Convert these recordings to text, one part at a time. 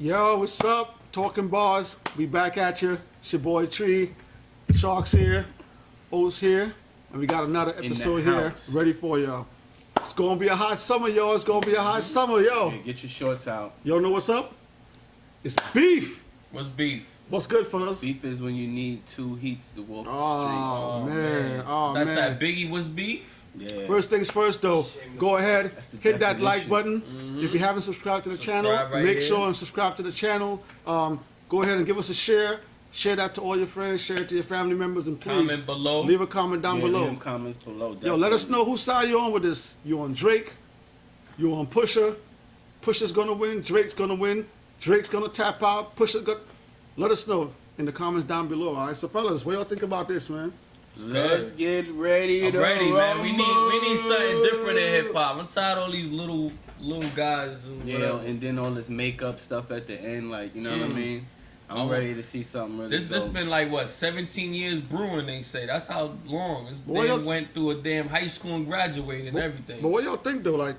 Yo, what's up? Talking Bars. We back at you. It's your boy Tree. Sharks here. O's here. And we got another episode here ready for y'all. It's gonna be a hot summer, yo. It's gonna be a hot summer, yo. Yeah, get your shorts out. Yo, know what's up? It's beef. What's beef? What's good for us? Beef is when you need two heats to walk the Oh, man. Oh, That's man. that Biggie was beef? street. Yeah. First things first, though. Go ahead, That's the hit that like definition. button. If you haven't subscribed to the channel, Subscribe right make here. sure and subscribe to the channel. Go ahead and give us a share. Share that to all your friends. Share it to your family members, and please Comment below. leave a comment down Yeah, below. leave them comments below. Yo, let us definitely. know whose side you on with this. You on Drake? You on Pusha? Pusha's gonna win. Drake's gonna win. Drake's gonna tap out. Pusha go. Let us know in the comments down below. All right. So fellas, what y'all think about this, man? Let's get ready I'm to ready, man. We need rumble. something different in hip hop. I'm tired of all these little guys and Yeah, whatever. and then all this makeup stuff at the end, like, you know what I mean? I'm ready to see something really This dope. been like what 17 years brewing. They say that's how long. This Boy, man y'all- went through a damn high school and graduated and everything. But what y'all think though? Like,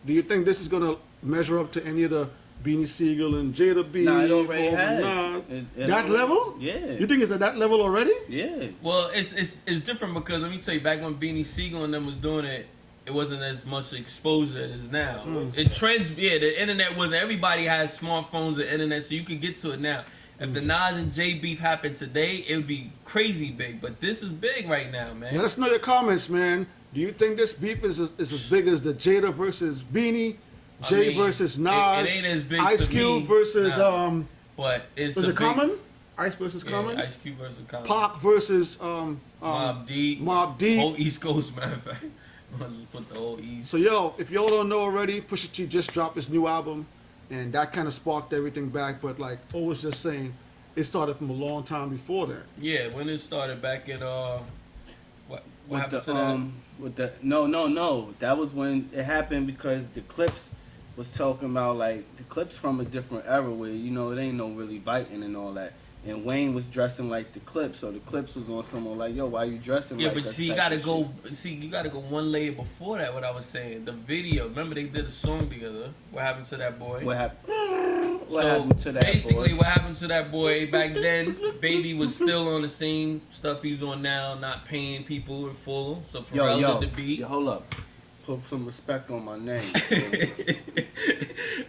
do you think this is gonna measure up to any of the Beanie Siegel and Jada B? Nah, it already or has. Nas? It That already- level? Yeah. You think it's at that level already? Yeah. Well, it's different because let me tell you, back when Beanie Siegel and them was doing it, it wasn't as much exposure as now. It trends, yeah. The internet wasn't. Everybody has smartphones and internet, so you could get to it now. If the Nas and Jay beef happened today, it would be crazy big. But this is big right now, man. Let us know your comments, man. Do you think this beef is as big as the Jada versus Beanie, Jay mean, versus it Nas, ain't as big Ice to Cube me, versus nah. But it's was a it big, Common? Ice versus Yeah, Common. Ice Cube versus Common. Pac versus Mobb Deep. Mobb Deep. Whole East Coast, matter of fact. I'll just put the whole East. So yo, if y'all don't know already, Pusha T just dropped his new album, and that kind of sparked everything back. But like O was just saying, it started from a long time before that. Yeah, when it started back in what With happened the to that? with the no, that was when it happened because the clips was talking about like the clips from a different era where it ain't no really biting and all that. And Wayne was dressing like the clips, so the clips was on someone like, yo, why you dressing Yeah, like but us see, you type gotta of go. shit. See, you gotta go one layer before that. What I was saying, the video. Remember they did a song together. What happened to that boy? What happened? What So happened to that basically, boy? what happened to that boy back then? Baby was still on the same stuff he's on now, not paying people in full. So Pharrell did the beat. Yo, hold up. Put some respect on my name.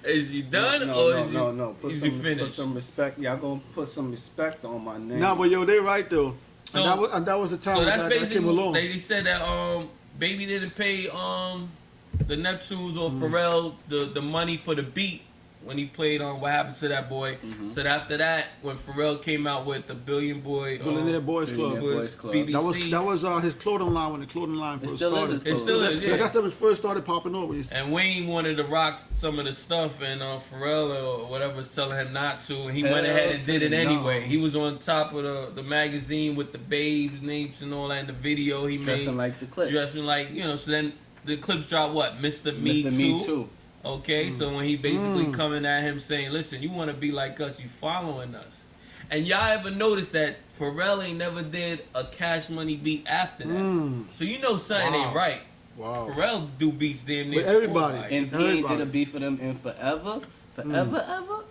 Is you done No. Put is you some finished? respect. Y'all gonna put some respect on my name. Nah, but yo, they right though. So- and that was the time So that's that basically came along. they said that Baby didn't pay the Neptunes or Mm-hmm. Pharrell the money for the beat when he played on What Happened to That Boy. Mm-hmm. So after that, when Pharrell came out with the Billionaire Boys Club. Billionaire Boys Club. BBC, That was his clothing line when the clothing line It first still started. is. it still is, Yeah, yeah. that's when it first started popping over. And Wayne wanted to rock some of the stuff, and Pharrell or whatever was telling him not to, and he went Hell ahead and did to it the anyway. no. He was on top of the magazine with the babes' names and all that in the video he dressing made. like the clips. Dressing like, so then the clips dropped what? Mr. Me Mr. Too? Me Too. Okay, so when he basically coming at him saying, listen, you want to be like us, you following us. And y'all ever notice that Pharrell ain't never did a Cash Money beat after that? So you know something ain't right. Wow. Pharrell do beats damn near With everybody. before, like, And he ain't Everybody. did a beat for them in forever, ever.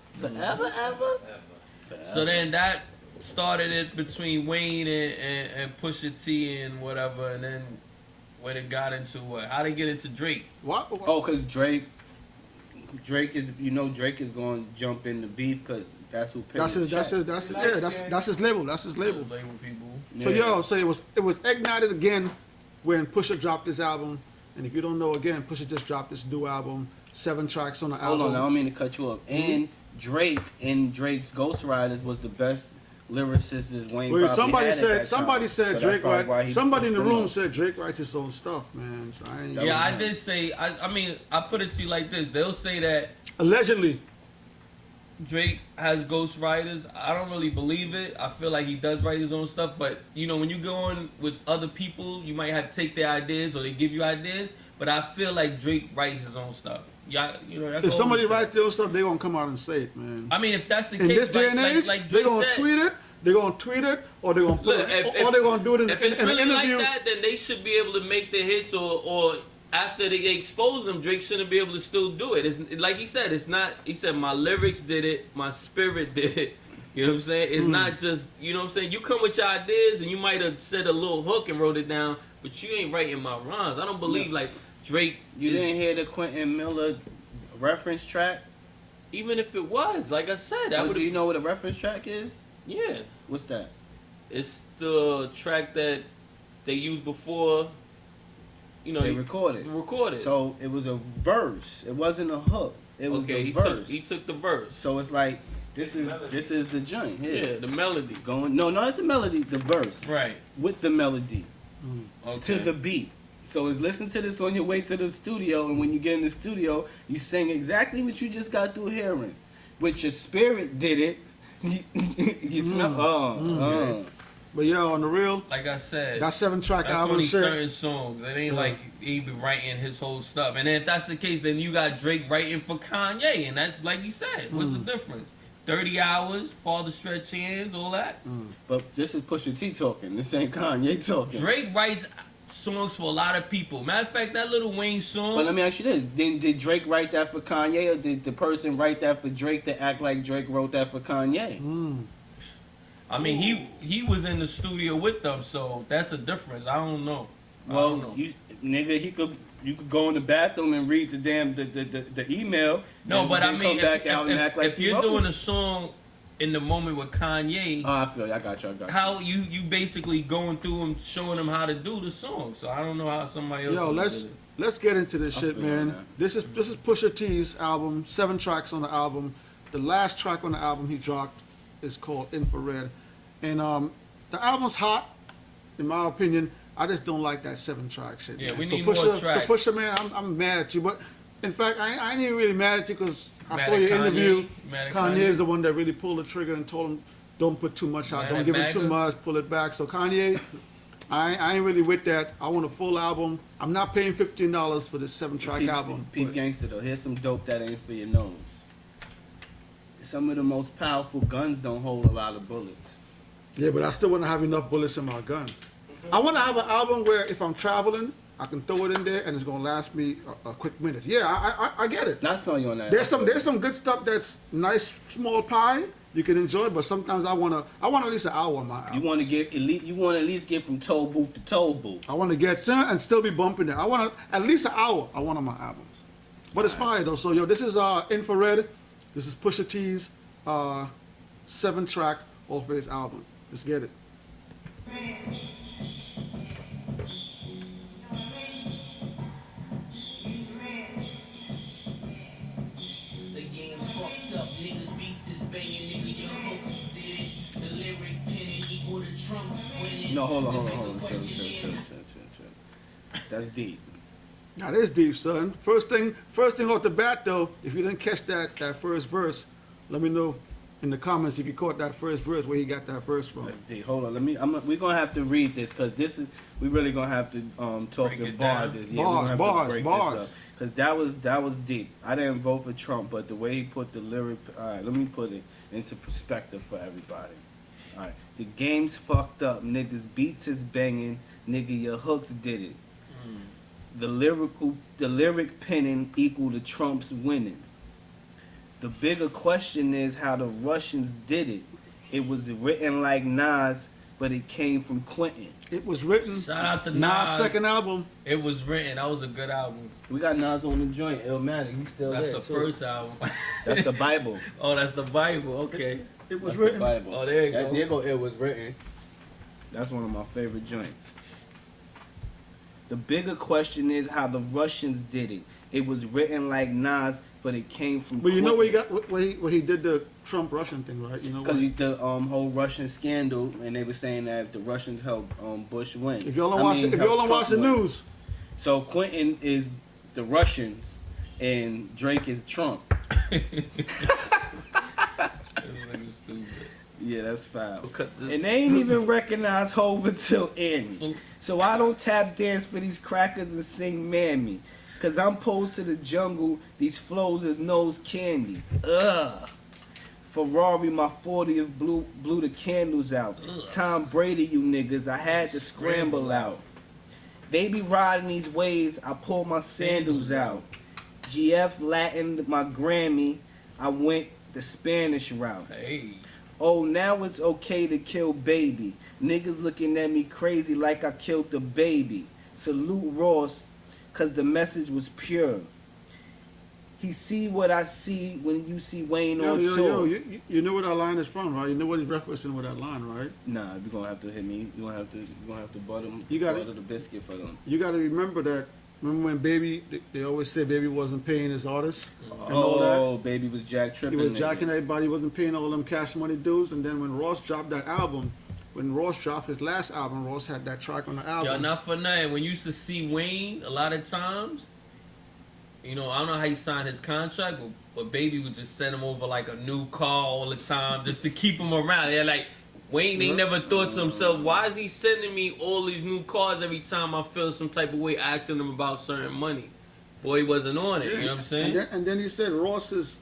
So then that started it between Wayne and Pusha T and whatever, and then when it got into what? How they get into Drake? What? Oh, cause Drake is Drake is going to jump in the beef because that's who paid That's the his. check. That's his label. That's his label. Those label people. So Yeah. yo, so it was ignited again when Pusha dropped this album. And if you don't know, again, Pusha just dropped this new album, 7 tracks on the Hold album. on, I don't mean to cut you off. And Drake in Drake's Ghost Riders was the best lyricist that Wayne Wait, probably somebody had at said that somebody time. said So that's Drake probably why write. he Somebody in the pushed him room up. said Drake writes his own stuff, man. So I ain't That Yeah, was I him. did say. I mean, I put it to you like this. They'll say that allegedly. Drake has ghostwriters. I don't really believe it. I feel like he does write his own stuff, but when you go on with other people, you might have to take their ideas or they give you ideas. But I feel like Drake writes his own stuff. Y'all If somebody writes their own stuff, they gonna come out and say it, man. I mean, if that's the In case, this day and age, like they're Drake gonna said, tweet it. They're gonna tweet it, or they're gonna put Look, it, or they're gonna do it in if an it's really interview. like that, then they should be able to make the hits or after they exposed him, Drake shouldn't be able to still do it. It's like he said, it's not. He said my lyrics did it, my spirit did it. You know what I'm saying? It's not just, you know what I'm saying? You come with your ideas and you might have said a little hook and wrote it down, but you ain't writing my rhymes. I don't believe like Drake. You didn't hear the Quentin Miller reference track? Even if it was, like I said, I would. Do you know what a reference track is? Yeah, What's that? it's the track that they used before. You know, They recorded. Recorded. So it was a verse. It wasn't a hook. It was the verse. He took the verse. So it's like this is the joint here. Yeah, the melody. Going not the melody, the verse. Right. With the melody. Okay. To the beat. So it's listen to this on your way to the studio, and when you get in the studio, you sing exactly what you just got through hearing. With your spirit did it. You smell But yo, on the real, Like I said, that 7-track that's album only shit. certain songs. It ain't like he be writing his whole stuff. And then if that's the case, then you got Drake writing for Kanye, and that's like you said. What's the difference? 30 hours, Father Stretch Hands, all that. But this is Pusha T talking. This ain't Kanye talking. Drake writes songs for a lot of people. Matter of fact, that Little Wayne song. But let me ask you this: did Drake write that for Kanye, or did the person write that for Drake to act like Drake wrote that for Kanye? I mean, he was in the studio with them, so that's a difference. I don't know. I don't know. You could go in the bathroom and read the damn the email. No, but I then mean, come back out and act like if you're doing a song in the moment with Kanye, I feel you. I got you. how you basically going through and showing them how to do the song. So I don't know how somebody else. Yo, let's get into this shit, feel man. you, man. This is Pusha T's album. 7 tracks on the album. The last track on the album he dropped is called Infrared, and the album's hot, in my opinion. I just don't like that 7-track shit. Yeah, man. we So need more Pusha, tracks. So Pusha, man, I'm mad at you, but in fact, I ain't even really mad at you because I Mad saw at your Kanye? interview. Mad at Kanye Kanye? is the one that really pulled the trigger and told him, don't put too much out, Mad don't at give him too MAGA? much, pull it back. So Kanye, I ain't really with that. I want a full album. I'm not paying $15 for this 7-track album. Peep but- gangster though. Here's some dope that ain't for your nose. Some of the most powerful guns don't hold a lot of bullets. Yeah, but I still want to have enough bullets in my gun. I want to have an album where if I'm traveling, I can throw it in there and it's gonna last me a quick minute. Yeah, I get it. Not smell you on that. There's some good stuff that's nice small pie you can enjoy, but sometimes I want at least an hour on my album. You want to at least get from toe booth to toe booth. I want to get and still be bumping it. I want at least an hour. I want on my albums, but it's fire though. So yo, this is Infrared. This is Pusha T's 7-track off his album. Let's get it. The game's fucked up, niggas beats is banging, nigga, your hooks did it. The lyric penning equal to Trump's winning. No, hold on. The bigger question is, Chill. That's deep. Now this deep, son. First thing off the bat though, if you didn't catch that first verse, let me know in the comments if you caught that first verse where he got that verse from. That's deep. Hold on. We're gonna have to read this because we really gonna have to talk Break in it bar down. this. Yeah, we're gonna have to break Bars. this up. Cause that was deep. I didn't vote for Trump, but the way he put the lyric, all right, let me put it into perspective for everybody. All right, the game's fucked up, niggas beats is banging, nigga your hooks did it. The lyric penning equal to Trump's winning. The bigger question is how the Russians did it. It was written like Nas, but it came from Clinton. It was written. Shout out to Nas' Nas. second album. It was written. That was a good album. We got Nas on the joint, Illmatic. He's still That's there the too. first album. That's the Bible. Oh, that's the Bible. Okay. It was That's written. the Bible. Oh, there you go. There go. It was written. That's one of my favorite joints. The bigger question is how the Russians did it. It was written like Nas, but it came from. But you know where he got where he did the Trump Russian thing, right? You know Because what? the whole Russian scandal, and they were saying that the Russians helped Bush win. If y'all don't watch the Trump win. news, So Clinton is the Russians, and Drake is Trump. Yeah, that's foul. And they ain't even recognize Hov until end. So I don't tap dance for these crackers and sing Mammy. Cause I'm posed to the jungle, these flows is nose candy. Ugh. Ferrari, my 40th blew the candles out. Tom Brady, you niggas, I had to scramble out. Baby riding these waves, I pull my sandals out. GF Latin my Grammy, I went the Spanish route. Hey. Oh, now it's okay to kill baby. Niggas looking at me crazy like I killed the baby. Salute Ross, cause the message was pure. He see what I see when you see Wayne on tour. You know where that line is from, right? You know what he's referencing with that line, right? Nah, you're gonna have to hit me. You're gonna have to butter the biscuit for them. You got to remember that. Remember when Baby? They always say Baby wasn't paying his artists. And all that? Oh, Baby was jack tripping. He was jacking everybody. Wasn't paying all them Cash Money dues. And then when Ross dropped that album, when Ross dropped his last album, Ross had that track on the album. Yo, not for nothing. When you used to see Wayne, a lot of times, you know, I don't know how he signed his contract, but Baby would just send him over like a new car all the time just to keep him around. They're like, Wayne, they never thought to himself, why is he sending me all these new cars every time I feel some type of way asking him about certain money? Boy, he wasn't on it, you know what I'm saying? And then he said Ross's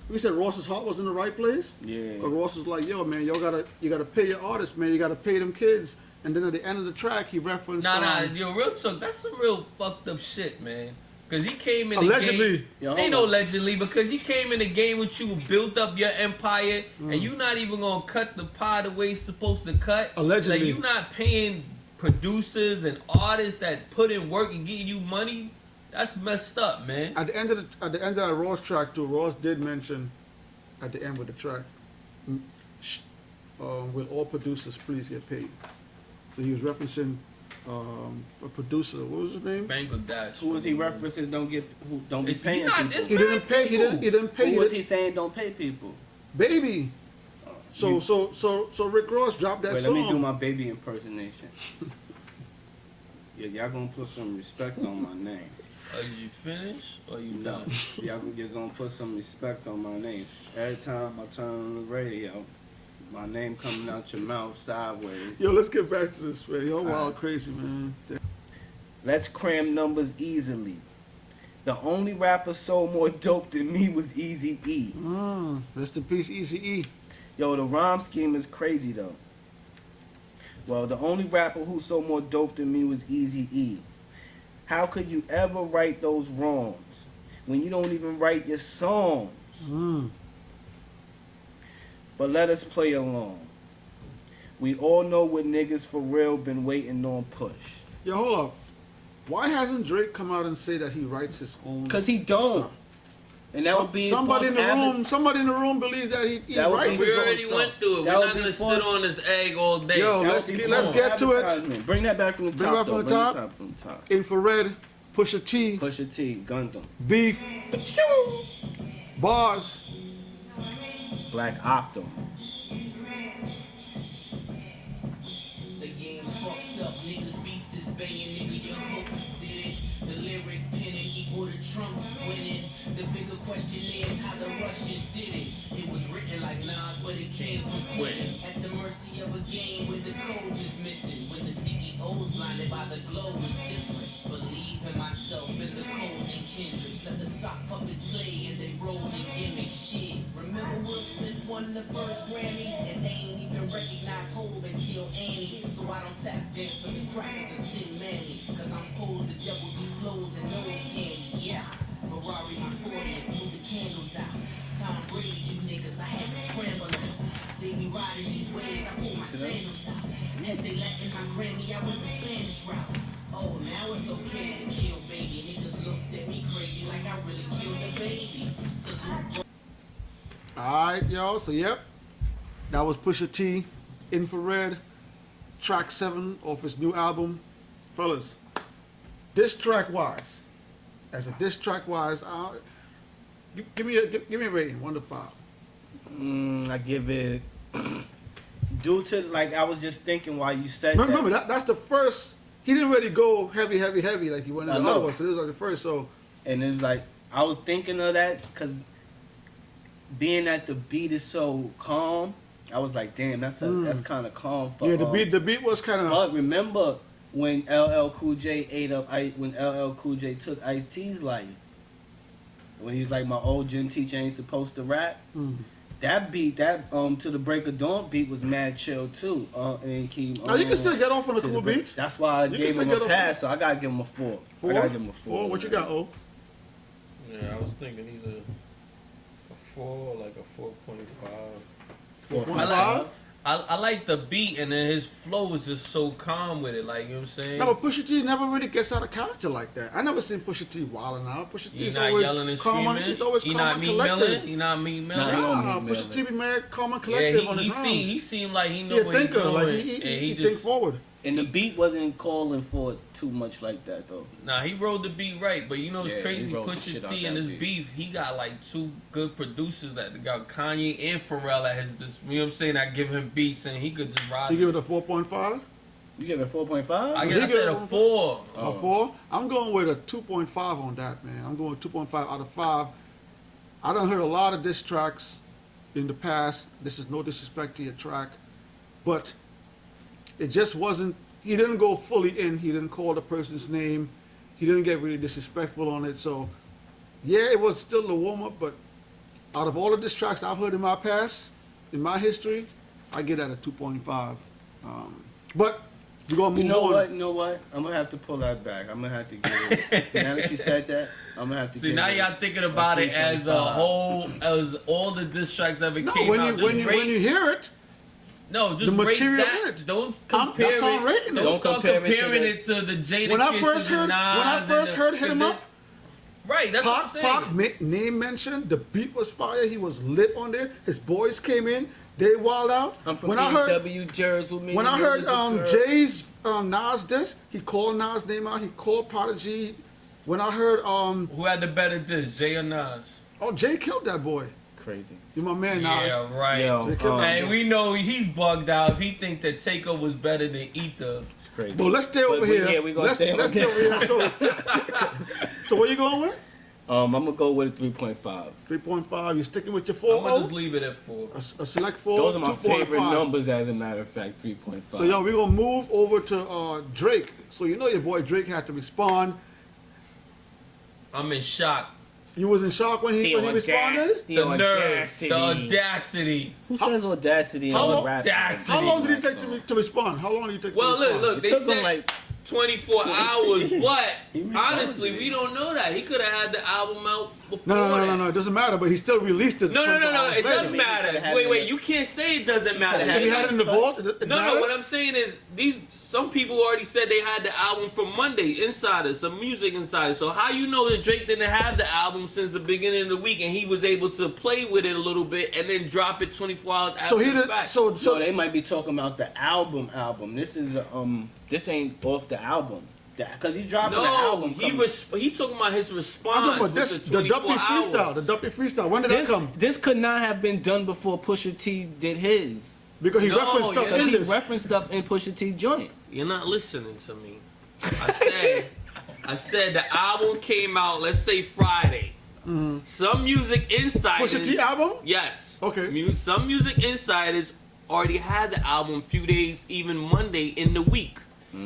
heart was in the right place. Yeah. But Ross was like, yo, man, you gotta pay your artists, man. You gotta pay them kids. And then at the end of the track, he referenced. Yo, real talk, that's some real fucked up shit, man. Because he came in allegedly. the game. Ain't no allegedly, because he came in the game with you, built up your empire, and you not even gonna cut the pie the way it's supposed to cut. Allegedly. Like, you not paying producers and artists that put in work and getting you money. That's messed up, man. At the end of that Ross track too, Ross did mention at the end with the track, will all producers please get paid? So he was referencing a producer. What was his name? Bangladesh. Who was he referencing? Don't be paying people. He didn't pay. He didn't pay. Who was he saying don't pay people? Baby. So Rick Ross dropped that Wait, song. let me do my Baby impersonation. Yeah, y'all gonna put some respect on my name. Are you finished or you No, done? you're gonna put some respect on my name. Every time I turn on the radio, my name coming out your mouth sideways. Yo, let's get back to this, man. Yo, wild, crazy, man. Let's cram numbers easily. The only rapper sold more dope than me was Eazy-E. Rest in peace, Eazy-E. Yo, the rhyme scheme is crazy though. Well, the only rapper who sold more dope than me was Eazy-E. How could you ever right those wrongs when you don't even write your songs? But let us play along. We all know what niggas for real been waiting on push. Yo, hold up. Why hasn't Drake come out and say that he writes his own? Cause he don't. stuff? And that would be somebody in the false room. Somebody in the room believes that he That would writes be- his We own already stuff. went through it. That We're would not be gonna false. sit on this egg all day. Yo, That let's would be get false to it. advertisement. Bring that back from the Bring top. it back from though. the Bring top. it from the top. Infrared, Pusha T, Pusha T, Gundam, Beef, Bars. Black Optum. The game's fucked up, niggas beats is banging, nigga, your hooks did it. The lyric penning equal to Trump's winning. The bigger question is how the Russians did it. It was written like Nas, but it came from quitting. At the mercy of a game where the codes is missing. When the CEO's blinded by the glow is different. Believe in myself and the codes and Kendricks. Let the sock puppets play and they roles and gimmicks. Shit, remember Will Smith won the first Grammy? And they ain't even recognize Hov until Annie. So I don't tap dance for the crackers and Sin Manny. Cause I'm pulled to juggle these flows and nose candy. Yeah, Ferrari my 40 and blew the candles out. Tom Brady, you niggas, I had to scramble out. They be riding these waves, I pull my sandals out. And they letting my Grammy, I went the Spanish route. Oh, now it's okay to kill baby. Niggas looked at me crazy like I really killed the baby. Salute. Alright, yo, so yep. That was Pusha T, Infrared, track 7 off his new album. Fellas, diss track wise, give me a rating, 1 to 5. I give it. Due to, like, I was just thinking while you said Remember, that's the first. He didn't really go heavy like he went in I the know. other ones. So this was like the first. So And it was like, I was thinking of that because being that the beat is so calm, I was like, damn, that's kind of calm. For, yeah, the beat was kind of. But remember when LL Cool J when LL Cool J took Ice-T's life, when he was like, my old gym teacher ain't supposed to rap. That beat, To the Break of Dawn beat was mad chill too. And he, Now you can still get off on a cool beat. That's why I You gave can him still a get off pass, so I gotta give him a 4. I gotta give him a 4. What you got, O? Yeah, I was thinking either a 4 or like a 4.5. 4.5? I like the beat, and then his flow is just so calm with it. Like, you know what I'm saying? No, but Pusha T never really gets out of character like that. I never seen Pusha T wilding out. Pusha T He's is not always yelling and calm, screaming. he's always He calm not and me milling. collected. He not me milling. Nah, he don't Nah, mean Pusha T be mad, calm and Yeah, collective on his he seemed like he know He a what he's thinker, doing. like and he just think forward. And the beat wasn't calling for it too much like that though. Nah, he rode the beat right, but you know it's Yeah, crazy. he rode the Pusha shit out T and that his beat. beef, he got like 2 good producers that got Kanye and Pharrell at his. You know what I'm saying? I give him beats and he could just ride. So you give it a 4.5? You give it 4.5? I He guess I give said it a 4. Oh. A 4? I'm going with a 2.5 on that, man. I'm going 2.5 out of 5. I done heard a lot of diss tracks in the past. This is no disrespect to your track, but it just wasn't. He didn't go fully in. He didn't call the person's name. He didn't get really disrespectful on it. So, yeah, it was still a warm up. But out of all of diss tracks I've heard in my past, in my history, I get at a 2.5. But we're gonna move on. You know what? I'm gonna have to pull that back. I'm gonna have to get it. Now that you said that, I'm gonna have to. See, give now it y'all thinking about it as a 3.5. whole, as all the diss tracks ever No, came when out. you when you hear it, No, just The rate material that. in it. Don't compare that's how I'm it. rating it. Don't start compare it to comparing the- it to the Jada when I Kisses first heard and Nas when I and first the- heard Hit 'Em Up, Right, that's what I'm saying. Name mentioned, the beat was fire. He was lit on there. His boys came in. They wild out. I'm from when I heard W. Jers with me. when I heard Jay's Nas diss, he called Nas name out. He called Prodigy. When I heard Who had the better diss, Jay or Nas? Jay killed that boy. crazy. You my man Nas. Yeah, right. Yo, Hey, we know he's bugged out. If he think that Takeover was better than Ether. It's crazy. Well, let's stay But over we- here. yeah, we gonna let's stay over stay over here. So where you going with? I'm gonna go with a 3.5. 3.5. You sticking with your I'm 4? gonna just leave it at 4. A select 4. Those are my 2.5. favorite numbers, as a matter of fact. 3.5. So yo, we're gonna move over to Drake. So you know your boy Drake had to respond. I'm in shock. You was in shock when he responded? The nerve, the audacity. Who says audacity How on long- rap? Audacity. How long did it take to respond? How long did it take Well, to respond? look, It they took him said like 24 hours, but He responded. honestly, we don't know that. He could have had the album out before No, that. it doesn't matter, but he still released it. No, 24 hours it later. does matter. had Wait, it. you can't say it doesn't matter. If he had it in the vault, it No, matters? what I'm saying is some people already said they had the album from Monday, insiders, some music insiders. So how you know that Drake didn't have the album since the beginning of the week and he was able to play with it a little bit and then drop it 24 hours after So he the did. fact? So So they might be talking about the album. This is this ain't off the album. Because he's dropping the No, album. he's talking about his response. I'm talking about with this, the the Duppy 24 hours. freestyle. The Duppy freestyle. When did that come? This could not have been done before Pusha T did his. Because he No, referenced stuff yeah, in He this. referenced stuff in Pusha T joint. You're not listening to me. I said the album came out, let's say Friday. Some music insiders. Pusha T album? Yes. Okay. Some music insiders already had the album a few days, even Monday in the week.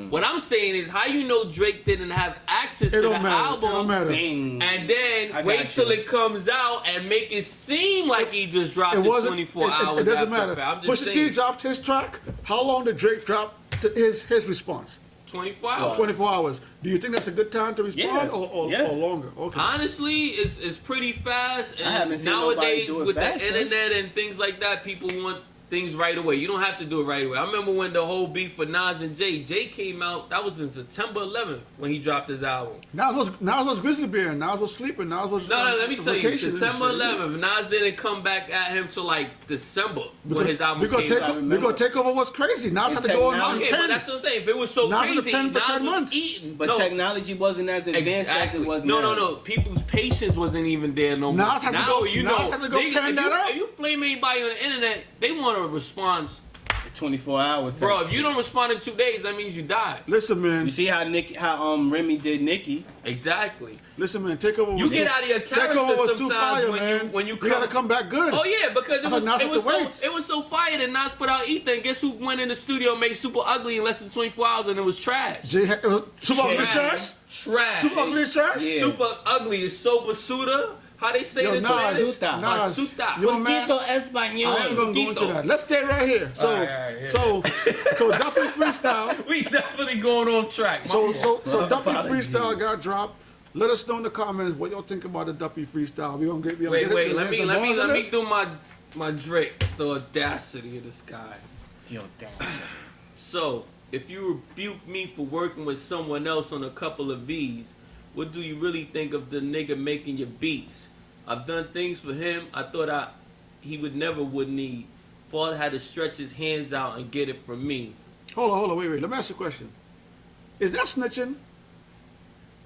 What I'm saying is, how you know Drake didn't have access to the It don't album, matter. Bing. and then I wait got till you. it comes out and make it seem like he just dropped It it wasn't. 24 hours It doesn't after. matter. I'm just Pusha T saying, dropped his track. How long did Drake drop his response? 24 hours. 24 hours. Do you think that's a good time to respond, Yeah. or Yeah. longer? Okay. Honestly, it's pretty fast. I haven't And seen nobody nowadays, do it with faster. the internet and things like that, people want things right away. You don't have to do it right away. I remember when the whole beef for Nas and Jay came out. That was in September 11th when he dropped his album. Nas was Grizzly Bear. Nas was sleeping. Nas was No, let me tell you, vacation and September shit. 11th, Nas didn't come back at him till like December when his album Because came out. Takeover was crazy. Nas had to go on technology- Okay, but pen. that's what I'm saying. If it was so Nas in the crazy, pen for Nas 10 was months. eating. But No, technology wasn't as advanced as it was no, now. no. People's patience wasn't even there no more. Nas had to Now, go- you Nas know, had to go they- pen if that you- up. If you flame anybody on the internet, they want a response. 24 hours. Bro, type if you shit. don't respond in 2 days, that means you died. Listen, man. You see how Remy did Nicki? Exactly. Listen, man. Takeover was You get out of your character Takeover was too sometimes fire, when man. you You gotta come back good. Oh yeah, because I thought Nas had to wait. it was so fire that Nas put out Ether, and guess who went in the studio and made Super Ugly in less than 24 hours, and it was trash. Super Ugly is trash. Trash. Super Ugly is trash. Yeah. Super Ugly is Sober Suda, How they say Yo, this? Nas, in Nas, Suta. yo, man, Poquito I español. ain't gonna go into that. Let's stay right here. So, Alright, yeah. so Duffy Freestyle. We definitely going off track. So Duffy Apologies. Freestyle got dropped. Let us know in the comments what y'all think about the Duffy Freestyle. We gonna get. Wait, get let me this? do my Drake. The audacity of this guy. Yo, damn. So, if you rebuke me for working with someone else on a couple of V's, what do you really think of the nigga making your beats? I've done things for him I thought he would need. Paul had to stretch his hands out and get it from me. Hold on, wait. Let me ask you a question. Is that snitching?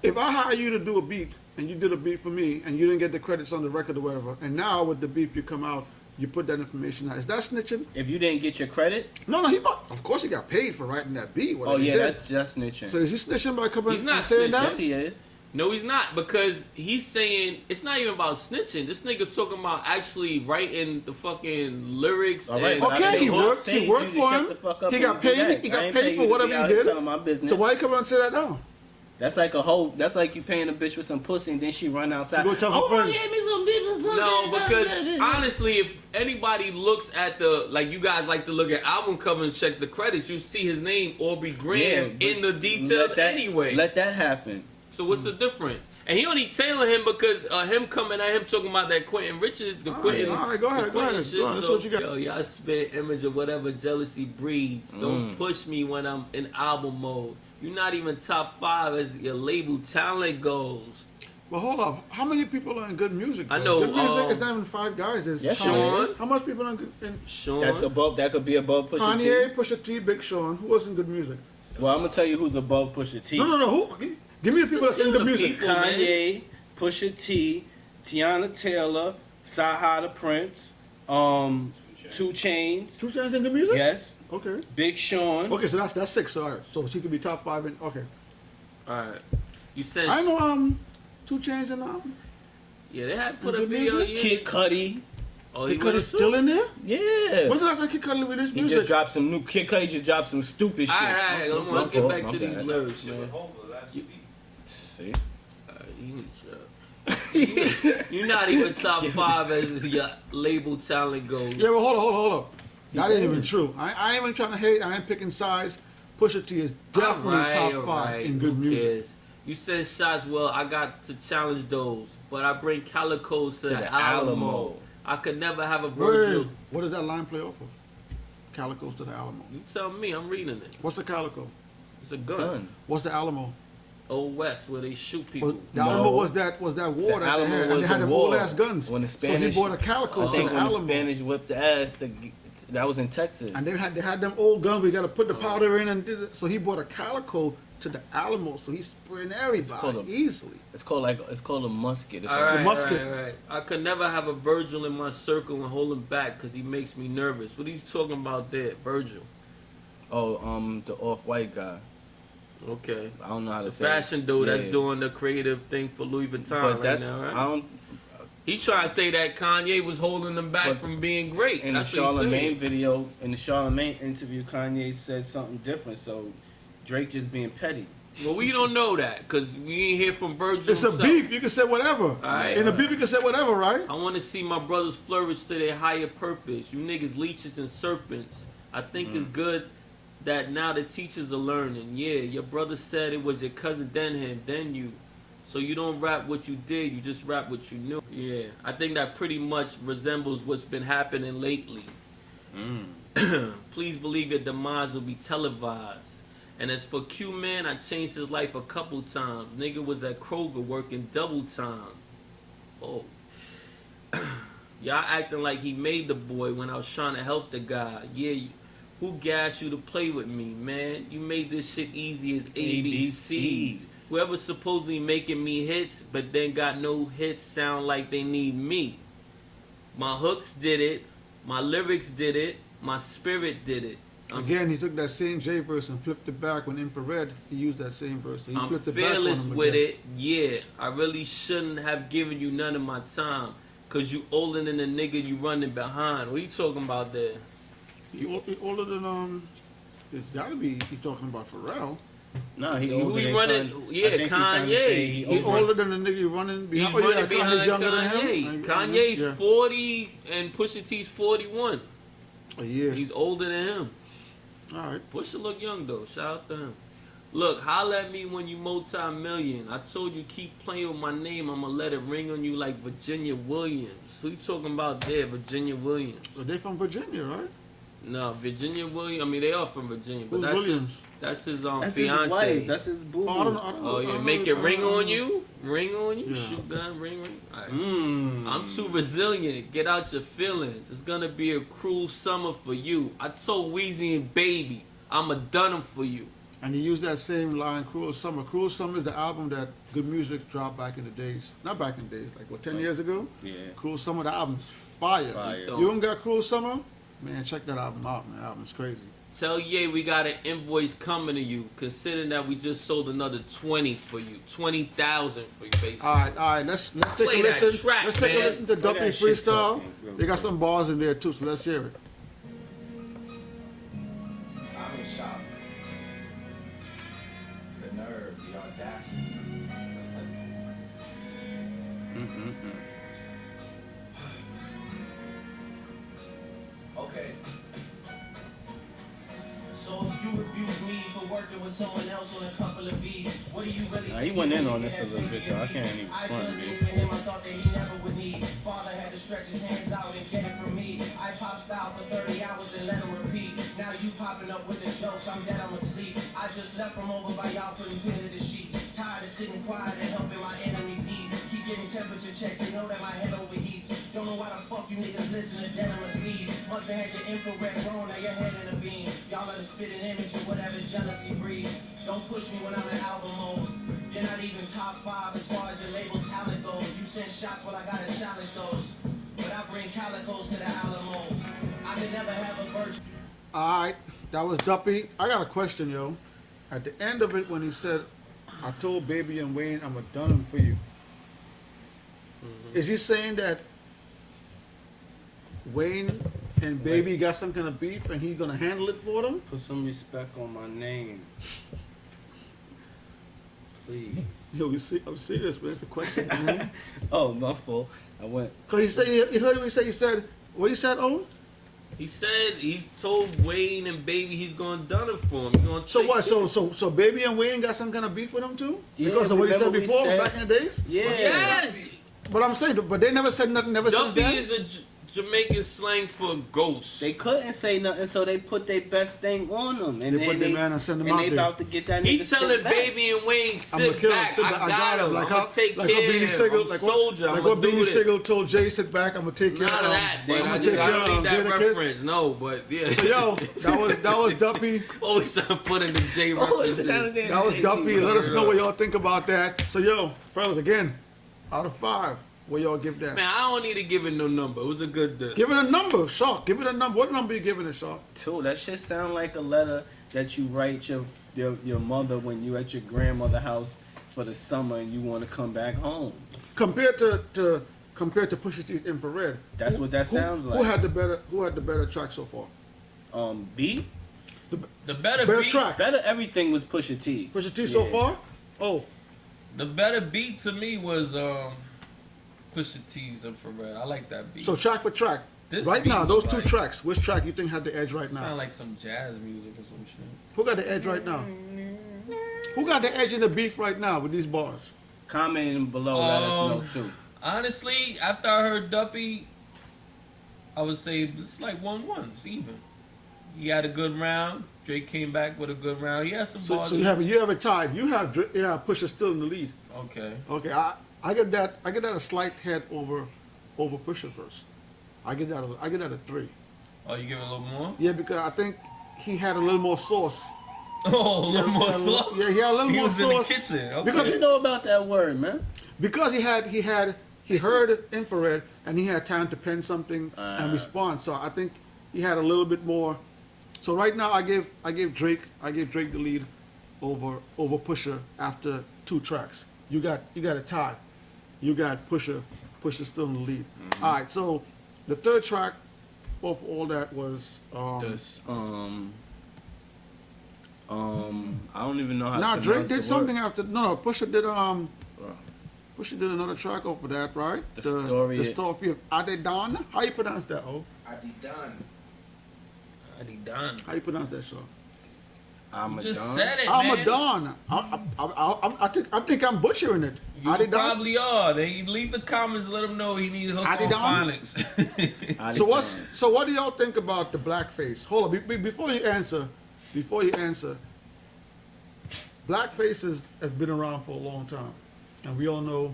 If I hire you to do a beat and you did a beat for me and you didn't get the credits on the record or whatever, and now with the beef you come out, you put that information out. Is that snitching? If you didn't get your credit? No, of course he got paid for writing that beat. Oh, yeah, he did. that's snitching. So is he snitching by coming He's not and saying snitching. that? Yes, he is. No, he's not, because he's saying it's not even about snitching. This nigga talking about actually writing the fucking lyrics. All right, and but I Okay, mean, he the worked. saying He worked you to for shut him. the fuck up He and got do paid. that. He I got ain't paid pay for you to whatever be he out here did. telling my business. So why you come out and say that now? That's like that's like you paying a bitch with some pussy and then she run outside. You go tell her friends. Give me some people. No, because honestly, if anybody looks at like you guys like to look at album cover and check the credits, you see his name, Aubrey Graham, Yeah, in the details anyway. Let that happen. So what's the difference? And he only tailing him because him coming at him talking about that Quentin Richards, the Quentin. All right, go ahead. Shit. Go ahead. That's what you got. Yo, y'all spit image of whatever jealousy breeds. Don't push me when I'm in album mode. You're not even top 5 as your label talent goes. But hold up, how many people are in good music? I bro? know, Good music is not even 5 guys. There's Yes, Kanye. Sean. How much people are in Sean. That's above. That could be above Pusha T. Kanye, Pusha T, Big Sean? Who was in good music? Well, I'm gonna tell you who's above Pusha T. No. Who? Give me the people that's in good music. people. Kanye, Pusha T, Tiana Taylor, Saha the Prince, 2 Chainz. 2 Chainz in good music? Yes, Okay. Big Sean. Okay, so that's 6. So, all right. So he could be top 5 in. Okay. Alright. You said. I know 2 Chainz and Yeah, they had put In a good video. music? Yeah. Kid Cudi. Oh, Kid was Cudi's still in there? Yeah. When's the last time Kid Cudi released He music? just dropped some new. Kid Cudi just dropped some stupid shit. Alright, My let's get fault, back my to these bad. lyrics, man. See? You're not even top 5 as your label talent goes. Yeah, but hold up. That ain't even true. I ain't even trying to hate. I ain't picking sides. Pusha T is definitely top 5 in good Who music. cares? You said shots. Well, I got to challenge those, but I bring calicos to the Alamo. I could never have a Virgil. Word. What does that line play off of? Calicos to the Alamo. You tell me. I'm reading it. What's the Calico? It's a gun. Gun. What's the Alamo? Old West, where they shoot people. The Alamo was that war The that they Alamo had, was and they had the them war. old ass guns. When the So Spanish, he bought a Calico I to think the when the Alamo. Spanish whipped the ass, that was in Texas. And they had them old guns. We got to put the powder in and did it. So he bought a Calico to the Alamo. So he's spraying everybody easily. It's called a musket. All right, musket. all right. I could never have a Virgil in my circle and hold him back because he makes me nervous. What are you talking about there, Virgil? Oh, the off-white guy. Okay. I don't know how to The say it. fashion dude that's Yeah. doing the creative thing for Louis Vuitton But right that's now, right? I don't. He trying to say that Kanye was holding him back But from being great. In the That's what he Charlemagne said. video, in the Charlemagne interview, Kanye said something different. So Drake just being petty. Well, we don't know that because we ain't hear from Virgil It's a himself. beef. You can say whatever. right. In a beef, you can say whatever, right? I want to see my brothers flourish to their higher purpose. You niggas leeches and serpents. I think it's good that now the teachers are learning. Yeah, your brother said it was your cousin, then him, then you. So you don't rap what you did, you just rap what you knew. Yeah, I think that pretty much resembles what's been happening lately. Please believe your demise will be televised. And as for Q Man, I changed his life a couple times. Nigga was at Kroger working double time. Oh. Y'all acting like he made the boy when I was trying to help the guy. Yeah, who gassed you to play with me, man? You made this shit easy as ABCs. Whoever's supposedly making me hits, but then got no hits sound like they need me. My hooks did it, my lyrics did it, my spirit did it. Again, he took that same J verse and flipped it back. When Infrared, he used that same verse. So he I'm flipped it back on fearless him with again. it, yeah. I really shouldn't have given you none of my time. Cause you older than the nigga you running behind. What are you talking about there? He older than it's gotta be. He talking about Pharrell. No, he Who older he than running? Kanye. Yeah, I think he's trying to say Kanye. He older than the nigga running He's behind. running Oh, yeah, behind Kanye's younger than Kanye. him. Kanye's Yeah. 40 and Pusha T's 41. A year. He's older than him. All right. Pusha look young though. Shout out to him. Look, holla at me when you multi-million. I told you keep playing with my name. I'ma let it ring on you like Virginia Williams. Who you talking about there, Virginia Williams? So they from Virginia, right? No, Virginia Williams. I mean, they are from Virginia, but Who's that's Williams? that's his That's fiance. his wife. That's his boo. Oh, I don't know. I don't know. Oh I yeah, don't make know. it ring I don't on know. you, ring on you, Yeah. shoot gun, ring. All right. Mm. I'm too resilient. Get out your feelings. It's gonna be a cruel summer for you. I told Weezy and Baby, I'ma done 'em for you. And he used that same line, Cruel Summer. Cruel Summer is the album that Good Music dropped back in the days. Not back in the days, like what, 10 years ago? Yeah. Cruel Summer, the album's fire. Fire. You don't got Cruel Summer? Man, check that album out, man. The album's crazy. Tell Ye we got an invoice coming to you. Considering that we just sold another 20 for you, 20,000 for you, basically. All right. Let's take Play a that listen. track, Let's take man. a listen to Play Duppy that shit Freestyle. talking, real They got quick. some bars in there too, so let's hear it. I'm in shock. The nerve, the audacity. Mm-hmm. Okay. So if you rebuke me for working with someone else on a couple of V's, what do you really Nah, he went in on this a little bit, though. I can't even I front did this. things for him I thought that he never would need. Father had to stretch his hands out and get it from me. I pop style for 30 hours and let him repeat. Now you popping up with the jokes, I'm dead, I'm asleep. I just left from over by y'all putting pen to the sheets. Tired of sitting quiet and helping my enemies eat. Keep getting temperature checks, they know that my head overheats. Don't know why the fuck you niggas listen to dead, I'ma sleep. Must have had your infrared wrong, now your head in a beam. Y'all let us spit an image of whatever jealousy breeds. Don't push me when I'm in album mode. You're not even top 5 as far as your label talent goes. You send shots when I gotta challenge those. But I bring calicos to the Alamo. I could never have a virtue. All right, that was Duppy. I got a question, yo. At the end of it, when he said, I told Baby and Wayne, I'm going to done them for you. Is he saying that Wayne and Baby got some kind of beef and he's going to handle it for them? Put some respect on my name. Please. Yo, I'm serious, man. It's a question. Oh, my fault. I went. Because he said, you heard what he said, what he said, oh? He said he told Wayne and Baby he's gonna done it for him. He gonna So take what? it. So Baby and Wayne got some kind of beef with him too? Yeah, Because of what he said remember we before, said- back in the days? Yeah. Yes. But I'm saying, but they never said nothing, never since Duppy then? is a Jamaican slang for ghost. They couldn't say nothing, so they put their best thing on them. And They then put their man and send him and out they there. about to get that He nigga telling sit back. Baby and Wayne, I'm sit gonna kill him. back. Sit I back. got him. Like I'm how, gonna take like how care Beanie of him. Sigel, I'm like soldier. what, I'm like what gonna do Beanie this. Sigel told Jay, sit back. I'm gonna take care None of of that, but I'm I gonna take care don't need that Jada Kiss. reference. No, but yeah. So yo, that was Duppy. Always trying to put in the J Oh, is references. it That was JT? Duppy. Let us know what y'all think about that. So yo, fellas, again, out of 5, what y'all give that? Man, I don't need to give it no number. It was a good diss. Give it a number, Shark. Give it a number. What number you giving it, Shark? Too. That shit sound like a letter that you write your mother when you at your grandmother's house for the summer and you want to come back home. Compared to Pusha T's Infrared. That's what that sounds like. Who had the better track so far? B. The better Better beat, track. Better everything was Pusha T. Pusha T so Yeah. far? Oh, the better beat to me was Pusha T's Infrared. I like that beat. so track for track. This Right beat now, was those two like- tracks, which track you think had the edge right now? Sound like some jazz music or some shit. Who got the edge right now? Who got the edge in the beef right now with these bars? Comment below, let us know too. Honestly, after I heard Duppy, I would say it's like 1-1. It's even. He had a good round. Drake came back with a good round. He had some bars. So you have it tied. You have Pusha still in the lead. Okay. Okay, I get that a slight head over Pusha first. I get that a 3. Oh, you give it a little more? Yeah, because I think he had a little more sauce. Oh, a little more Yeah, sauce? Yeah, he had a little He more was in the sauce kitchen. Okay. What Because you know about that word, man? because he heard Infrared and he had time to pen something and respond. So I think he had a little bit more. So right now I gave Drake the lead over Pusha after 2 tracks. You got a tie. You got Pusha still in the lead. All right, so the third track of all that was This I don't even know how. Nah, to Drake pronounce did the something word. after. No, Pusha did another track off of that, right? The story. The story of Adedan. How you pronounce that? Oh, Done. how you pronounce that, song? I'm a Just Don. said it, I'm man. a Don. I think I'm butchering it. You Adedan. probably are. They leave the comments. Let him know he needs hook on Adidan? phonics. So what do y'all think about the blackface? Hold on, before you answer, blackface has been around for a long time, and we all know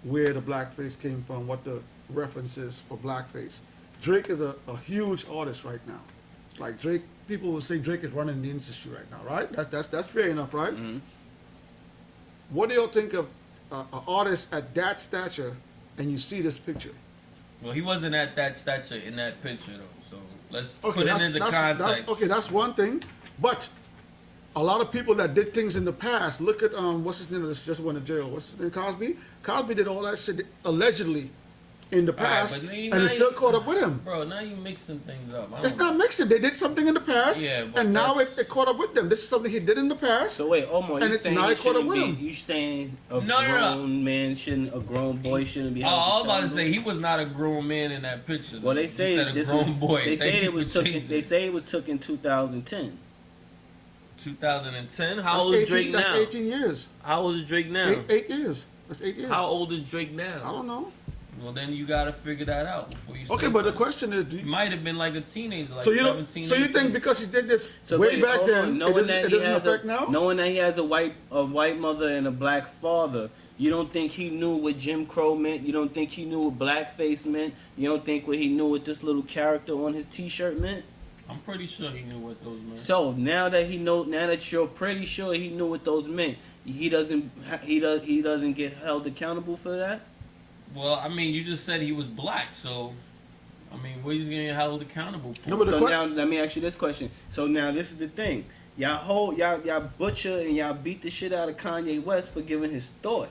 where the blackface came from, what the reference is for blackface. Drake is a huge artist right now. Like Drake, people will say Drake is running the industry right now, right? That's fair enough, right? Mm-hmm. What do y'all think of an artist at that stature, and you see this picture? Well, he wasn't at that stature in that picture though. So let's Okay, put it into context. That's one thing. But a lot of people that did things in the past, look at what's his name that just went to jail. What's his name? Cosby. Cosby did all that shit allegedly in the All right, past, but and it still caught up with him. Bro, now you mixing things up. It's not mixing. They did something in the past, Yeah, but and now that's- it caught up with them. This is something he did in the past. So wait, Omar, And you it's saying now he it caught up shouldn't with be? him. You saying a No. grown man shouldn't? A grown boy shouldn't be? Oh, held I was about to accountable? say he was not a grown man in that picture. Well, they You say said a this grown was, boy. They Thank say you it was for took. changing. They say it was took in 2010. 2010. How That's old is 18 Drake That's now? 18 years. How old is Drake now? 8 years. That's 8 years. How old is Drake I now? don't know. Well, then you gotta figure that out before you say Okay, but the something. question is, do He you, might have been like a teenager, like so you don't, 17, so you 18. think because he did this So way wait, back hold on. then, Knowing it that doesn't he has affect now? knowing that he has a white mother and a black father, you don't think he knew what Jim Crow meant? You don't think he knew what blackface meant? You don't think what he knew what this little character on his T-shirt meant? I'm pretty sure he knew what those meant. So now that you're pretty sure he knew what those meant, he doesn't get held accountable for that. Well, I mean, you just said he was black, so I mean, what he's getting held accountable for? No, but the So que- now let me ask you this question. So now this is the thing. Y'all butcher and y'all beat the shit out of Kanye West for giving his thought.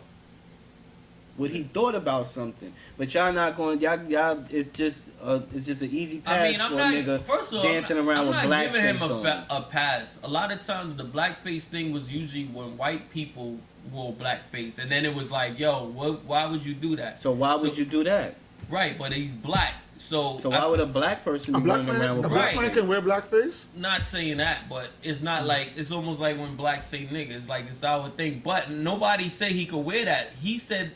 What he thought about something. But y'all not going y'all it's just an easy pass I mean, I'm for not. a nigga First of all, dancing around I'm with not giving him blackface on. a pass. A lot of times, the blackface thing was usually when white people wore blackface, and then it was like, yo, why would you do that? So why would you do that? Right, but he's black, so So why would a black person A be black running man, around a with black Right. man can wear blackface? not saying that, but it's not like it's almost like when blacks say nigga. It's like it's our thing. But nobody said he could wear that. He said,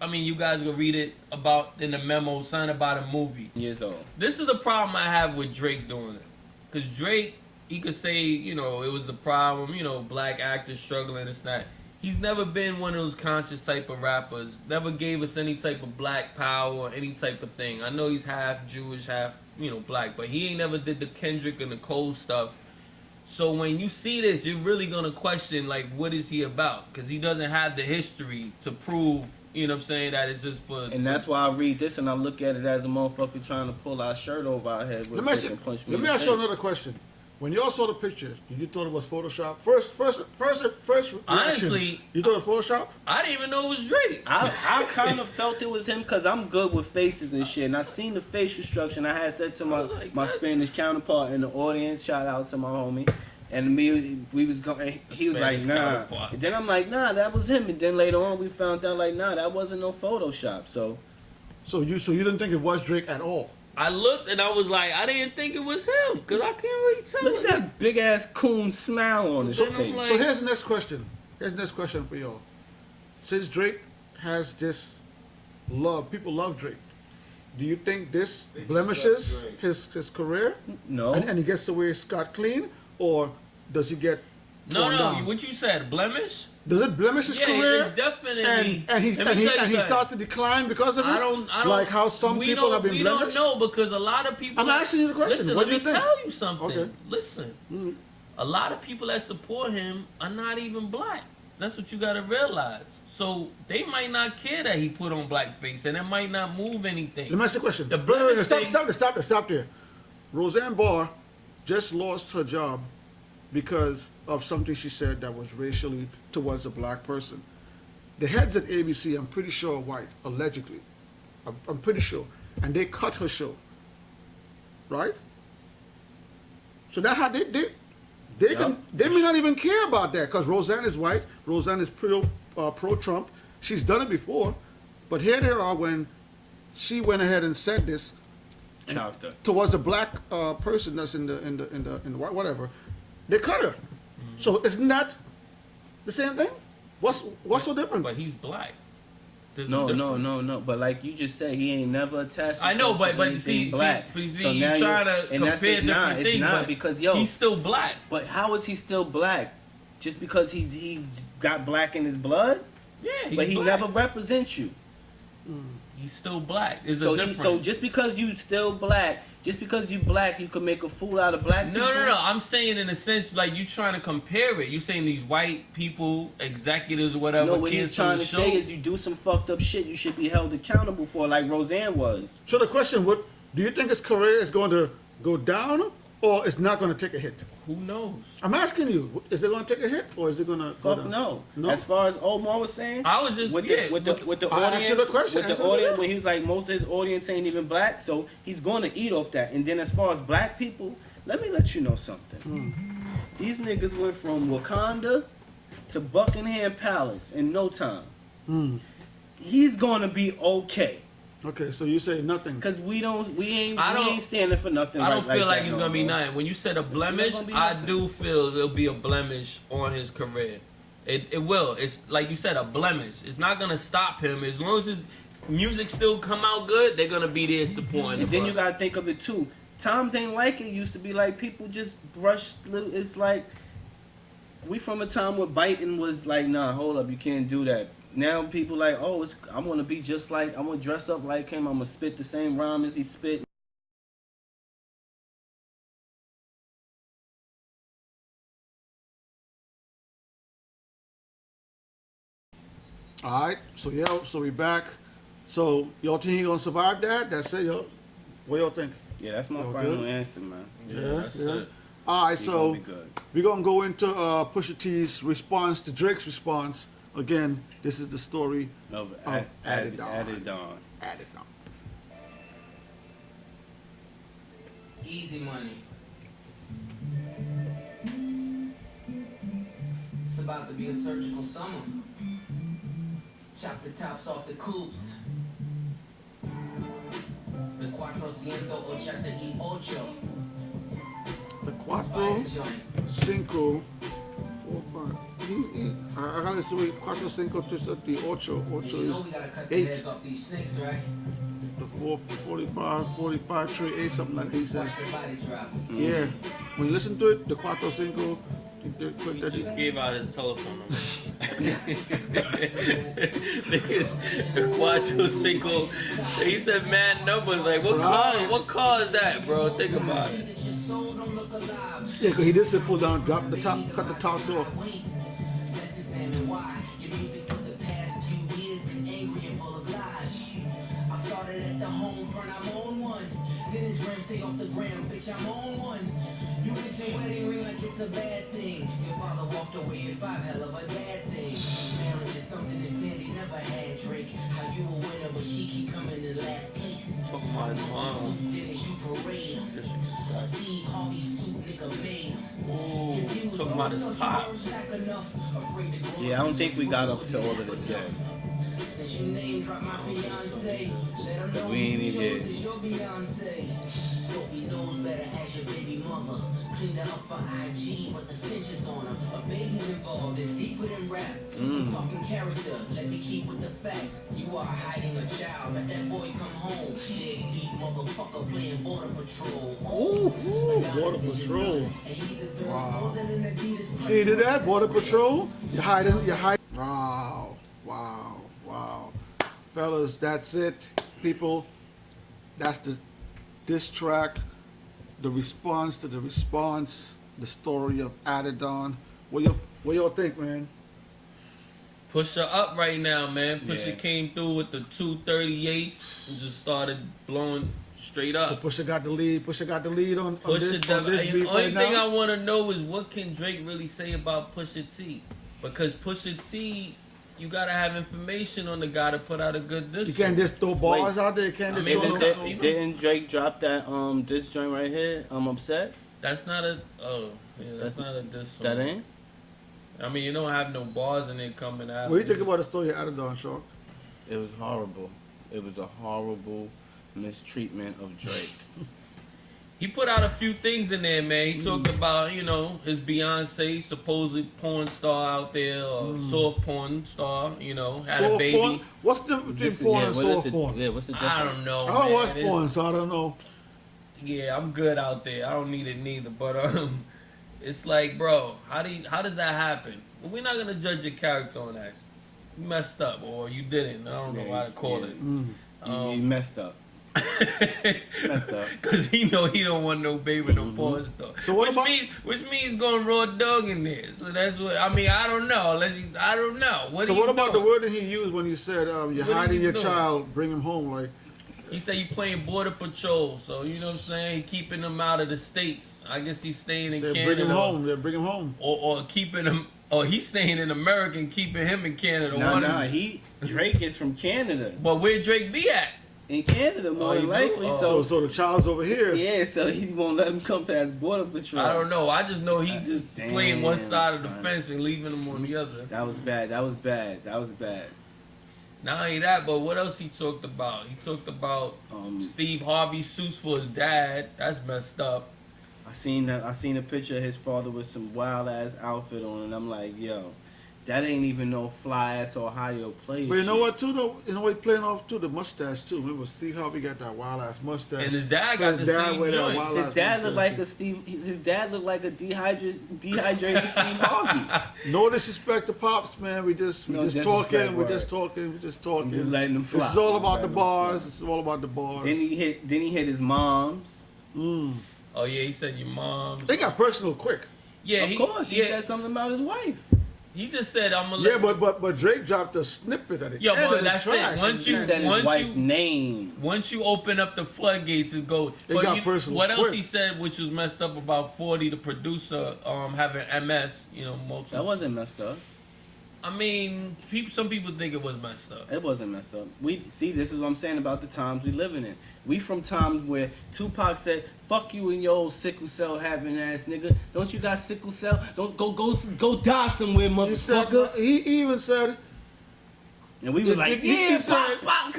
I mean, you guys will read it about in the memo, signed about a movie. years old? This is the problem I have with Drake doing it. Because Drake, he could say, you know, it was the problem, you know, black actors struggling, it's not. He's never been one of those conscious type of rappers. Never gave us any type of black power or any type of thing. I know he's half Jewish, half, you know, black, but he ain't never did the Kendrick and the Cole stuff. So when you see this, you're really going to question, like, what is he about? Because he doesn't have the history to prove, you know what I'm saying, that it's just for... And that's why I read this and I look at it as a motherfucker trying to pull our shirt over our head with Let me a ask dick you, and punch me let in me the ask you face. another question. When y'all saw the picture, you thought it was Photoshop? First reaction, Honestly, you thought it was Photoshop? I didn't even know it was Drake. I kind of felt it was him because I'm good with faces and shit. And I seen the facial structure and I had said to I was like, my what? Spanish counterpart in the audience, shout out to my homie. And we was going, he was like, Spanish nah. counterpart. And then I'm like, nah, that was him. And then later on we found out like, nah, that wasn't no Photoshop. So So you didn't think it was Drake at all? I looked and I was like, I didn't think it was him because I can't really tell. look at that big ass coon smile on his So I'm face. like- So here's the next question. Here's the next question for y'all. Since Drake has this love, people love Drake. Do you think this They just blemishes love Drake. his career? No. And he gets away scot clean? Or does he get No, torn no, down? what you said, blemish? Does it blemish his Yeah, career? it definitely. And he Let me tell you something. starts to decline because of it? I don't. Like how some we people don't, have been We blemished? don't know because a lot of people. I'm asking you the question. Listen, What let do me you think? tell you something. Okay. Listen, Mhm. a lot of people that support him are not even black. That's what you got to realize. So they might not care that he put on blackface, and it might not move anything. Let me ask you a question. The Wait, wait, wait, blemish stop there. Roseanne Barr just lost her job because of something she said that was racially towards a black person. The heads at ABC, I'm pretty sure, are white, allegedly. I'm pretty sure. And they cut her show. Right? So that how they They may not even care about that because Roseanne is white. Roseanne is pro-Trump. She's done it before, but here they are when she went ahead and said this towards a black person that's in the whatever. They cut her. So isn't that the same thing? What's so different? But he's black. No. But like you just said, he ain't never attached. I know, but see, black. so you now trying to compare different things, but because he's still black. But how is he still black? Just because he's got black in his blood? Yeah, but he black. never represents you. He's still black. There's a difference. So just because you still black, just because you black, you can make a fool out of black people? No. I'm saying in a sense, like you trying to compare it. You saying these white people, executives or whatever. No, what he's trying to say is you do some fucked up shit you should be held accountable for, like Roseanne was. So the question, do you think his career is going to go down or it's not going to take a hit? Who knows? I'm asking you, is it going to take a hit or is it going to go down? No. No. As far as Omar was saying, I was just with the I audience, answered the question. with the audience, when he was like most of his audience ain't even black, so he's going to eat off that. And then as far as black people, let me let you know something. These niggas went from Wakanda to Buckingham Palace in no time. He's going to be okay. Okay, so you say nothing. Cause we ain't standing for nothing. I don't feel like that it's gonna be nothing. When you said a blemish, I do feel there'll be a blemish on his career. It will. It's like you said, a blemish. It's not gonna stop him as long as his music still come out good. They're gonna be there supporting. And then you gotta think of it too. Times ain't like it used to be. Like people just brush little. It's like we from a time where biting was like, nah, hold up, you can't do that. Now people like, oh, I'm gonna be just like, I'm gonna dress up like him. I'm gonna spit the same rhyme as he spit. All right, so we back. So y'all think he gonna survive that? That's it, yo. What y'all think? Yeah, that's my Y'all final good? answer, man. that's it. All right, He so gonna be good. we're gonna go into Pusha T's response to Drake's response. Again, this is the story Of Added On. Added On. added on. Easy money. It's about to be a surgical summer. Chop the tops off the coupes. The 488. The Cuatro Cinco 4 5. I gotta say, Cuatro Cinco to the Ocho. Ocho You know is we gotta cut the 8. heads off these snakes, right? The 45 tray 8, something like that. He says. Watch their body drop. Yeah. When you listen to it, the Cuatro Cinco. He just gave out his telephone number. Niggas, the Cuatro Cinco. He said mad numbers. Like, what car is that, bro? Think about it. Yeah, because he did say pull down, drop the top, cut the tops off. Let's examine why your music for the past few years been angry and full of lies. I started at the home front, I'm on one. Then his gram stay off the gram, bitch, I'm on one. You get your wedding ring like it's a bad thing. Your father walked away at 5, hell of a bad thing. Marriage is something that Sandy never had, Drake. How you a winner, but she keep coming in last place. Fuck my mom. Dennis, you parade him. Steve Harvey suit, nigga made him. Ooh, talking about his pop. Yeah, I don't think we got up to all of this yet. Since your name dropped my fiance, let them know We ain't you even chose is your Beyonce. Sophie knows better, ask your baby mother. Cleaned her up for IG, but the stench is on her. A baby's involved, it's deeper than rap. We talking character, let me keep with the facts. You are hiding a child, let that boy come home. Deadbeat motherfucker playing Border Patrol. Border Patrol. And he deserves more than an Adidas. See, you did that? Border Patrol? You're hiding. Wow. Fellas, that's it. People, that's the diss track, the response to the response, the story of Added On. What y'all think, man? Pusha up right now, man. Pusha Yeah. came through with the 238s and just started blowing straight up. So Pusha got the lead. Pusha got the lead on Pusha this the beat only right thing now. I want to know is what can Drake really say about Pusha T? Because Pusha T, you gotta have information on the guy to put out a good diss. You can't just throw bars out there. You can't just throw Didn't Drake drop that this joint right here? I'm upset. That's not a. Oh, Yeah, that's not a diss song. That ain't. I mean, you don't have no bars in it coming out. What do you think about the story you added on, Shark? It was horrible. It was a horrible mistreatment of Drake. He put out a few things in there, man. He talked about, you know, his Beyonce, supposed porn star out there, or soft porn star, you know, had a Soft baby. porn? What's the difference between porn and soft porn? Yeah, what's the difference? I don't know. I don't man. watch It's- porn, so I don't know. Yeah, I'm good out there. I don't need it neither. But it's like, bro, how does that happen? Well, we're not gonna judge your character on that. You messed up, or you didn't. I don't know how to call it. You messed up. Messed up. Cause he know he don't want no baby, no porn star. So what about- which means going raw dog in there. So that's what I mean. I don't know. I don't know. What about the wording he used when he said you're What hiding he your doing? child, bring him home? Like, He said you playing border patrol, so you know what I'm saying. Keeping them out of the states. I guess he's staying in said Canada. bring him home. Yeah, bring him home. Or keeping him. Or he's staying in America and keeping him in Canada. Nah, Drake is from Canada. But where Drake be at? In Canada, more he than do? likely. Oh. So the child's over here. Yeah, so he won't let him come past border patrol. I don't know. I just know he just playing one Damn, side of the son. fence and leaving them on the other. That was bad. That was bad. That was bad. Not only that, but what else he talked about? He talked about Steve Harvey's suits for his dad. That's messed up. I seen a picture of his father with some wild ass outfit on, and I'm like, yo, that ain't even no fly ass Ohio player. But you know shit. what, too, though? You know what he's playing off, too? The mustache, too. Remember, Steve Harvey got that wild-ass mustache. And his dad So got his the dad same wear that joint. wild-ass His dad looked mustache. like His dad looked like a dehydrated Steve Harvey. No disrespect to Pops, man. We just No disrespect, talking. We word. just talking. We just talking. I'm just letting them fly. This is all about the Letting them bars. fly. This is all about the bars. Then he hit his mom's. Oh yeah, he said your mom. They got personal quick. Yeah, Of course, he yeah, said something about his wife. he just said I'm gonna. Yeah, let but Drake dropped a snippet at the Yo, end but of the that's track. it. Once He you- said his once wife's you- name. Once you open up the floodgates, it goes. It But got you, personal what else quick. he said, which was messed up about 40, the producer, having MS. You know, That wasn't messed up. I mean, some people think it was messed up. It wasn't messed up. We see, this is what I'm saying about the times we living in. We from times where Tupac said, "Fuck you and your old sickle cell having ass nigga. Don't you got sickle cell? Don't go die somewhere, He said, motherfucker." he even said, And we was like, he "Yeah, said- Pac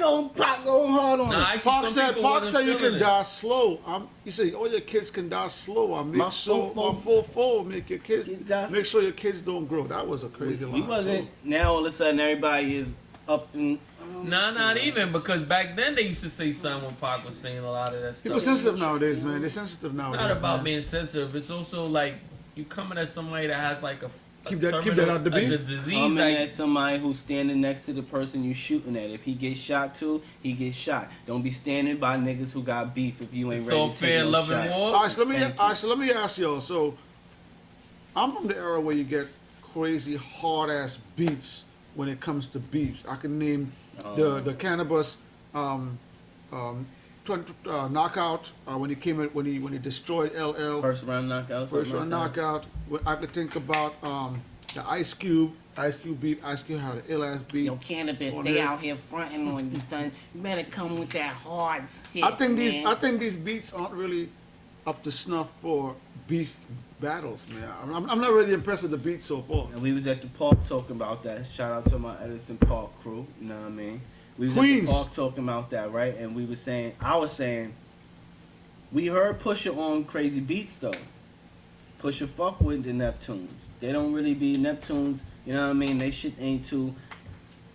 going hard on Nah, it." I see Pac some said, people Pac wasn't said you feeling can it. die slow. He said, all your kids can die slow. I make My sure fofo- my full make your kids Kids die- make sure your kids don't grow. That was a crazy We line. wasn't. too. Now all of a sudden everybody is up and. Nah, not even, because back then they used to say something when Pac was saying a lot of that stuff. People sensitive nowadays, man. They're sensitive It's nowadays. not about man. being sensitive. It's also like you coming at somebody that has like a Keep that terminal- out the beef. a disease Coming like at somebody who's standing next to the person you shooting at. If he gets shot too, he gets shot. Don't be standing by niggas who got beef if you ain't It's ready all to fair, take no love, and shot. war. All right, so let Thank you. me ask y'all. So, I'm from the era where you get crazy hard ass beats when it comes to beats. I can name the Cannabis knockout when he came in, when he destroyed LL. First round knockout. First something round like that. knockout. I could think about the Ice Cube beat. Ice Cube had an ill ass beat. Yo, Cannabis, on they there. out here fronting on you, son. You better come with that hard shit, I think man. these beats aren't really up to snuff for beef battles, man. I'm not really impressed with the beats so far. And we was at the park talking about that. Shout out to my Edison Park crew. You know what I mean? We was Queens. at the park talking about that, right? And I was saying, we heard Pusha on crazy beats though. Pusha fuck with the Neptunes. They don't really be Neptunes. You know what I mean? They shit ain't too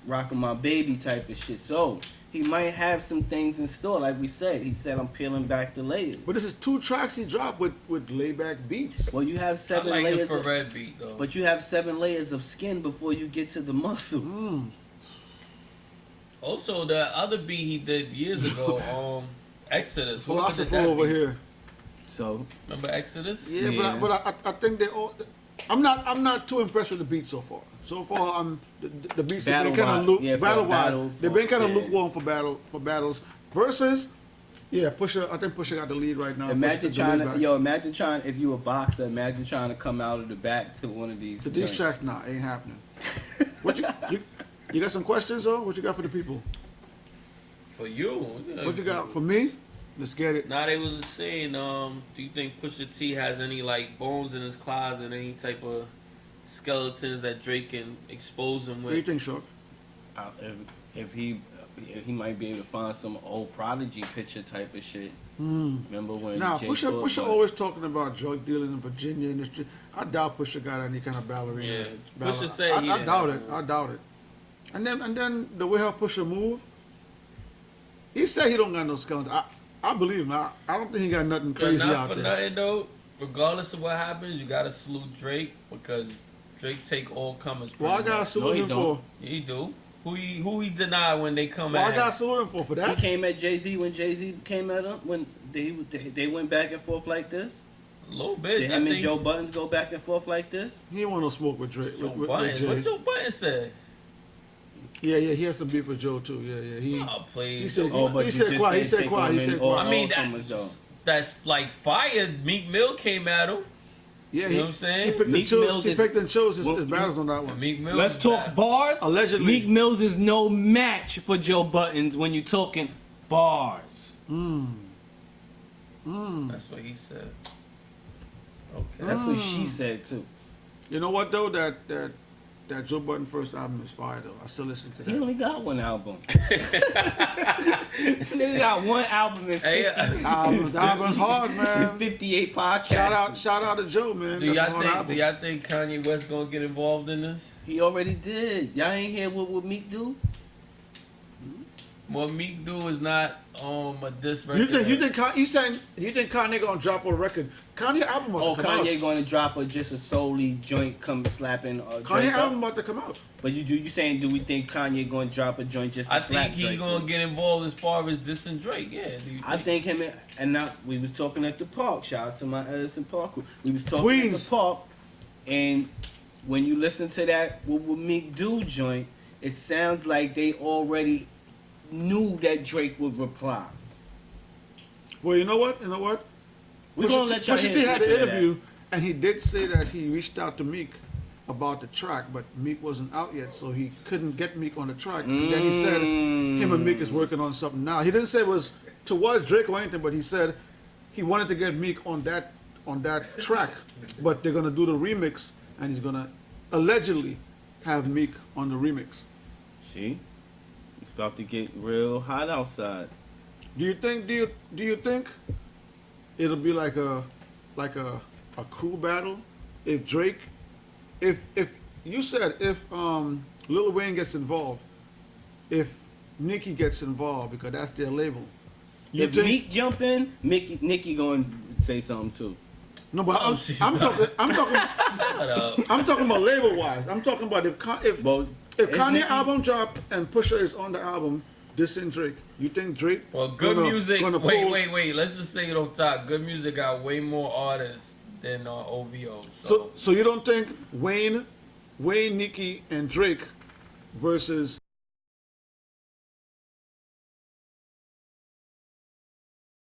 rockin' my baby type of shit. So he might have some things in store, like we said. He said I'm peeling back the layers. But this is 2 tracks he dropped with layback beats. Well, you have I 7 like layers. it for Of, Red Beat though. but you have 7 layers of skin before you get to the muscle. Also, the other beat he did years ago, Exodus. Whoever did Philosopher that over beat. here. So Remember Exodus? Yeah, Yeah. but I think they all. I'm not too impressed with the beats so far. So far, the beats have been kind Battle-wise, of yeah, for battle battle, wise. They've been kind of yeah. lukewarm for battles. Versus, yeah, Pusha. I think Pusha got the lead right now. imagine Pusha got trying the to, lead back. imagine trying, if you a boxer, imagine trying to come out of the back to one of these. To these joints. tracks, nah, ain't happening. What you got some questions or what you got for the people? For you. What you got for me? Let's get it. Now they was saying, do you think Pusha T has any like bones in his closet, any type of skeletons that Drake can expose him What do you with? think, Shook? If he might be able to find some old Prodigy picture type of shit. Hmm. Remember when? Now, J. Pusha Cole- always talking about drug dealing in Virginia in the street. I doubt Pusha got any kind of ballerina. Yeah, baller- Pusha say he I didn't doubt have it. one. I doubt it. And then the way how Pusha move, he said he don't got no skeleton. I believe him. I don't think he got nothing But crazy not out for there. nothing though. Regardless of what happens, you gotta salute Drake because Drake take all comers. Well, I pretty gotta much. salute he him don't. for. He do. Who he deny when they come Well, I at gotta him? salute him for He that. came at Jay-Z when Jay-Z came at him when they went back and forth like this. A little bit. Did I him and think Joe Buttons go back and forth like this? He didn't want no smoke with Drake. Joe with Budden. Jay. What Joe Budden said? Yeah, he has some beef with Joe too. Yeah. He Oh, please. he said Oh, but he you said just quiet. He said said take quiet. him He in said all- quiet. I mean, comers, though. that's like fire. Meek Mill came at him. Yeah, You know what I'm saying? He picked and Meek chose. Mills He is- picked and chose his Well, battles on that And one. Meek Mill. Let's was talk bad. bars. Allegedly. Meek Mills is no match for Joe Buttons when you're talking bars. That's what he said. Okay. That's what she said too. You know what though? That Joe Budden first album is fire though. I still listen to He that. only got one album. Nigga got one album and 50, Hey, The album's hard, man. 58 podcasts. Shout out to Joe, man. do That's a y'all hard think? album. Do y'all think Kanye West gonna get involved in this? He already did. Y'all ain't hear what Meek do? What Meek do is not a diss You record. think you think Kanye gonna drop a record? Kanye album about Oh, to come Kanye out. going to drop just a solely joint come slapping Kanye Drake album up? about to come out. But you saying do we think Kanye going to drop a joint just to I slap think he Drake? gonna get involved as far as dissing Drake. Yeah. Do you I think him and now we was talking at the park. Shout out to my Edison Park crew. We was talking at Queens. the park, and when you listen to that what Meek do joint, it sounds like they already knew that Drake would reply. Well, you know what? We're gonna let y'all Pusha hear T had an snippet of that. interview, and he did say that he reached out to Meek about the track, but Meek wasn't out yet, so he couldn't get Meek on the track. And then he said him and Meek is working on something now. He didn't say it was towards Drake or anything, but he said he wanted to get Meek on that track, but they're gonna do the remix, and he's gonna allegedly have Meek on the remix. See, it's about to get real hot outside. Do you think it'll be like a crew battle if Drake if you said if Lil Wayne gets involved, if Nicki gets involved because that's their label. You If think Meek jump in, Nicki going to say something too. no, but Oh, she's I'm not. talking Shut up. I'm talking about label wise. I'm talking about if Well, Kanye Nicki- album drop and Pusha is on the album, dissing Drake, you think Drake? Well, good music. Gonna Wait. pull- Let's just say it on top. Good music got way more artists than OVO. So you don't think Wayne, Nicki, and Drake versus